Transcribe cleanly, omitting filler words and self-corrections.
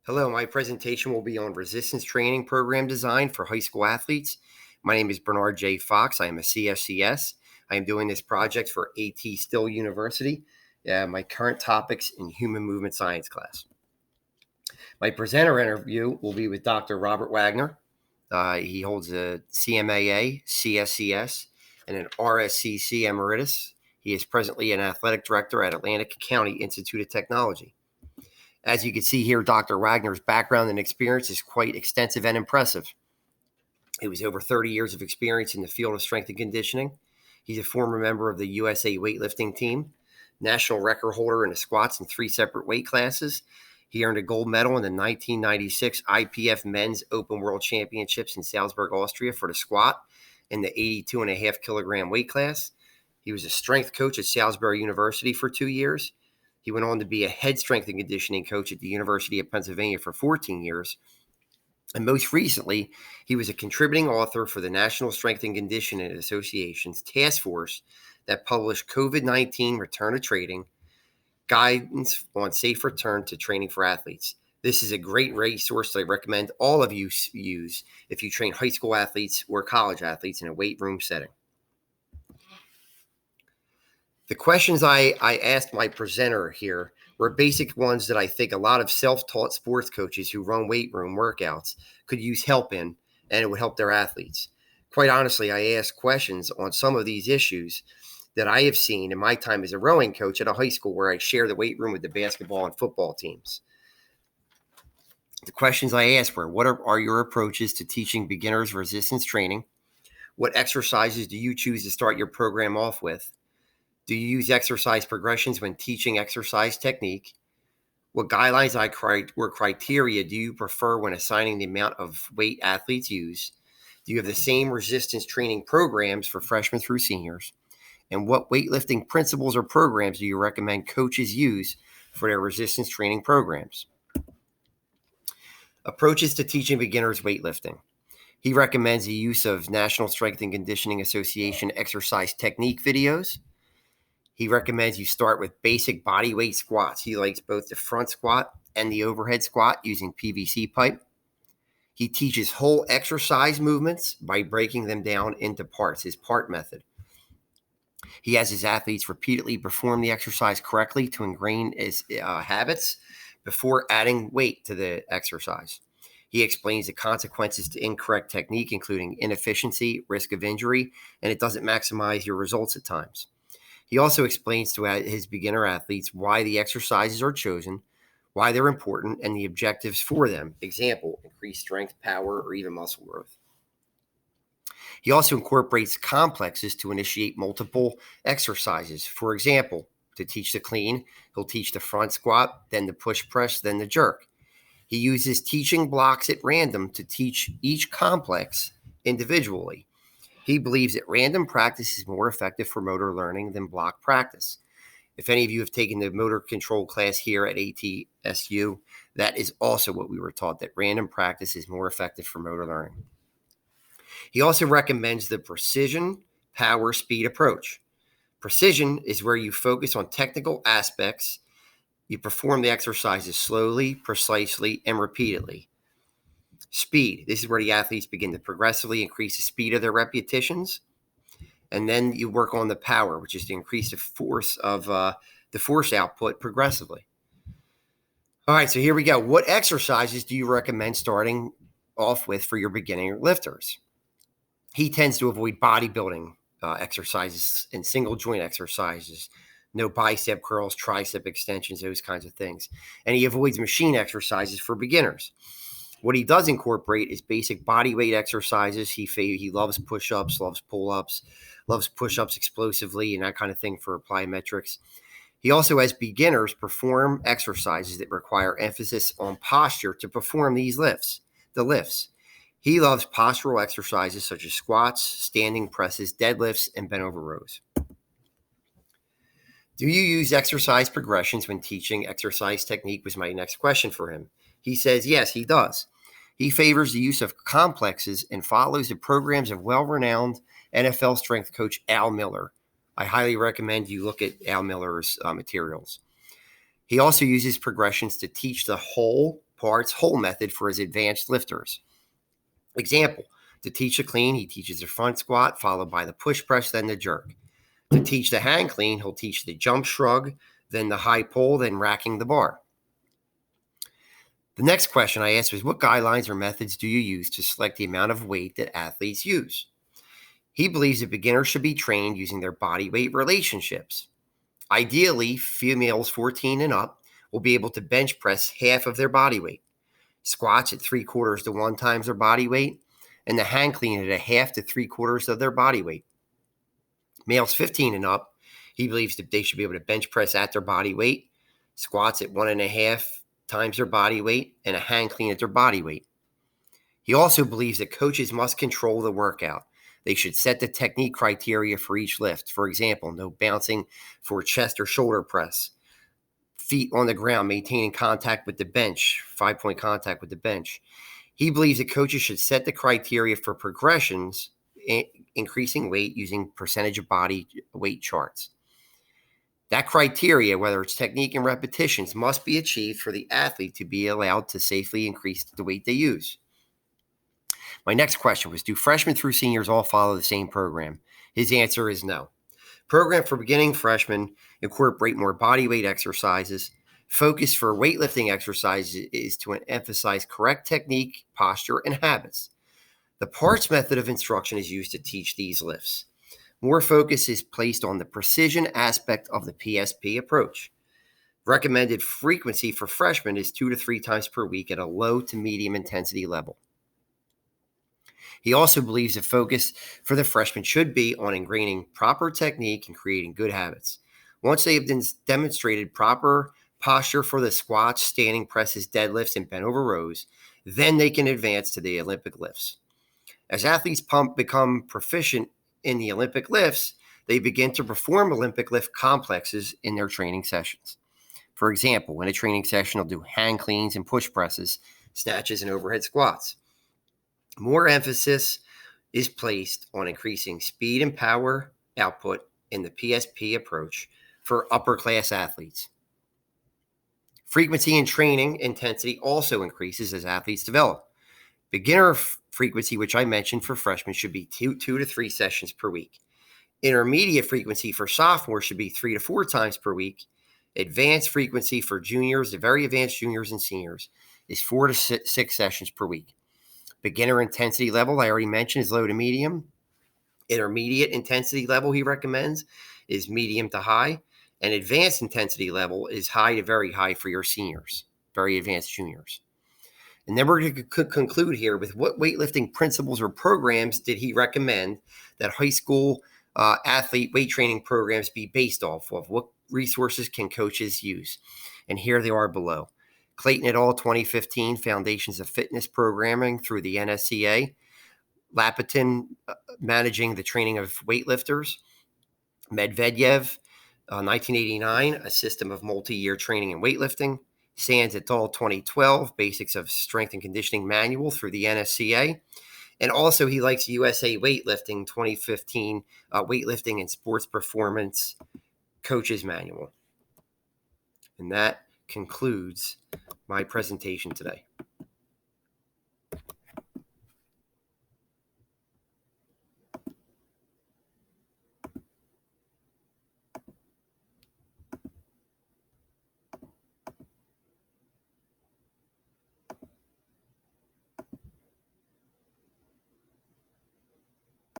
Hello, my presentation will be on resistance training program design for high school athletes. My name is Bernard J. Fox. I am a CSCS. I am doing this project for ATSU University, my current topics in human movement science class. My presenter interview will be with Dr. Robert Wagner. He holds a CMAA, CSCS, and an RSCC Emeritus. He is presently an athletic director at Atlantic County Institute of Technology. As you can see here, Dr. Wagner's background and experience is quite extensive and impressive. It was over 30 years of experience in the field of strength and conditioning. He's a former member of the USA weightlifting team, national record holder in the squats in 3 separate weight classes. He earned a gold medal in the 1996 IPF Men's Open World Championships in Salzburg, Austria for the squat in the 82.5 kilogram weight class. He was a strength coach at Salisbury University for 2 years. He went on to be a head strength and conditioning coach at the University of Pennsylvania for 14 years. And most recently, he was a contributing author for the National Strength and Conditioning Association's task force that published COVID-19 Return to Training, Guidance on Safe Return to Training for Athletes. This is a great resource that I recommend all of you use if you train high school athletes or college athletes in a weight room setting. The questions I asked my presenter here were basic ones that I think a lot of self-taught sports coaches who run weight room workouts could use help in, and it would help their athletes. Quite honestly, I asked questions on some of these issues that I have seen in my time as a rowing coach at a high school where I share the weight room with the basketball and football teams. The questions I asked were, what are your approaches to teaching beginners resistance training? What exercises do you choose to start your program off with? Do you use exercise progressions when teaching exercise technique? What guidelines or criteria do you prefer when assigning the amount of weight athletes use? Do you have the same resistance training programs for freshmen through seniors? And what weightlifting principles or programs do you recommend coaches use for their resistance training programs? Approaches to teaching beginners weightlifting. He recommends the use of National Strength and Conditioning Association exercise technique videos. He recommends you start with basic body weight squats. He likes both the front squat and the overhead squat using PVC pipe. He teaches whole exercise movements by breaking them down into parts, his part method. He has his athletes repeatedly perform the exercise correctly to ingrain his habits before adding weight to the exercise. He explains the consequences to incorrect technique, including inefficiency, risk of injury, and it doesn't maximize your results at times. He also explains to his beginner athletes why the exercises are chosen, why they're important, and the objectives for them. Example, increased strength, power, or even muscle growth. He also incorporates complexes to initiate multiple exercises. For example, to teach the clean, he'll teach the front squat, then the push press, then the jerk. He uses teaching blocks at random to teach each complex individually. He believes that random practice is more effective for motor learning than block practice. If any of you have taken the motor control class here at ATSU, that is also what we were taught, that random practice is more effective for motor learning. He also recommends the precision, power, speed approach. Precision is where you focus on technical aspects. You perform the exercises slowly, precisely, and repeatedly. Speed. This is where the athletes begin to progressively increase the speed of their repetitions. And then you work on the power, which is to increase the force of the force output progressively. All right, so here we go. What exercises do you recommend starting off with for your beginning lifters? He tends to avoid bodybuilding exercises and single joint exercises. No bicep curls, tricep extensions, those kinds of things. And he avoids machine exercises for beginners. What he does incorporate is basic body weight exercises. He loves push-ups, loves pull-ups, loves push-ups explosively and that kind of thing for plyometrics. He also has beginners perform exercises that require emphasis on posture to perform these lifts. He loves postural exercises such as squats, standing presses, deadlifts, and bent over rows. Do you use exercise progressions when teaching exercise technique was my next question for him. He says, yes, he does. He favors the use of complexes and follows the programs of well-renowned NFL strength coach Al Miller. I highly recommend you look at Al Miller's materials. He also uses progressions to teach the whole parts whole method for his advanced lifters. Example, to teach a clean, he teaches the front squat, followed by the push press, then the jerk. To teach the hang clean, he'll teach the jump shrug, then the high pull, then racking the bar. The next question I asked was, what guidelines or methods do you use to select the amount of weight that athletes use? He believes that beginners should be trained using their body weight relationships. Ideally, females 14 and up will be able to bench press half of their body weight, squats at 3/4 to 1 times their body weight, and the hang clean at a half to 3/4 of their body weight. Males 15 and up, he believes that they should be able to bench press at their body weight, squats at 1.5 times their body weight, and a hang clean at their body weight. He also believes that coaches must control the workout. They should set the technique criteria for each lift. For example, no bouncing for chest or shoulder press, feet on the ground, maintaining contact with the bench, 5-point contact with the bench. He believes that coaches should set the criteria for progressions, increasing weight using percentage of body weight charts. That criteria, whether it's technique and repetitions, must be achieved for the athlete to be allowed to safely increase the weight they use. My next question was, do freshmen through seniors all follow the same program? His answer is no. Program for beginning freshmen incorporate more body weight exercises. Focus for weightlifting exercises is to emphasize correct technique, posture, and habits. The parts method of instruction is used to teach these lifts. More focus is placed on the precision aspect of the PSP approach. Recommended frequency for freshmen is 2 to 3 times per week at a low to medium intensity level. He also believes the focus for the freshmen should be on ingraining proper technique and creating good habits. Once they have demonstrated proper posture for the squats, standing presses, deadlifts, and bent over rows, then they can advance to the Olympic lifts. As athletes become proficient in the Olympic lifts, they begin to perform Olympic lift complexes in their training sessions. For example, in a training session, they'll do hang cleans and push presses, snatches, and overhead squats. More emphasis is placed on increasing speed and power output in the PSP approach for upper class athletes. Frequency and training intensity also increases as athletes develop. Beginner frequency, which I mentioned for freshmen, should be 2 to 3 sessions per week. Intermediate frequency for sophomores should be 3 to 4 times per week. Advanced frequency for juniors, the very advanced juniors and seniors, is 4 to 6 sessions per week. Beginner intensity level, I already mentioned, is low to medium. Intermediate intensity level he recommends is medium to high. And advanced intensity level is high to very high for your seniors, very advanced juniors. And then we're going to conclude here with what weightlifting principles or programs did he recommend that high school athlete weight training programs be based off of? What resources can coaches use? And here they are below. Clayton et al. 2015, Foundations of Fitness Programming through the NSCA. Lapitin, Managing the Training of Weightlifters. Medvedev, 1989, A System of Multi-Year Training in Weightlifting. Sands et al. 2012, Basics of Strength and Conditioning Manual through the NSCA. And also he likes USA Weightlifting 2015, Weightlifting and Sports Performance Coaches Manual. And that concludes my presentation today.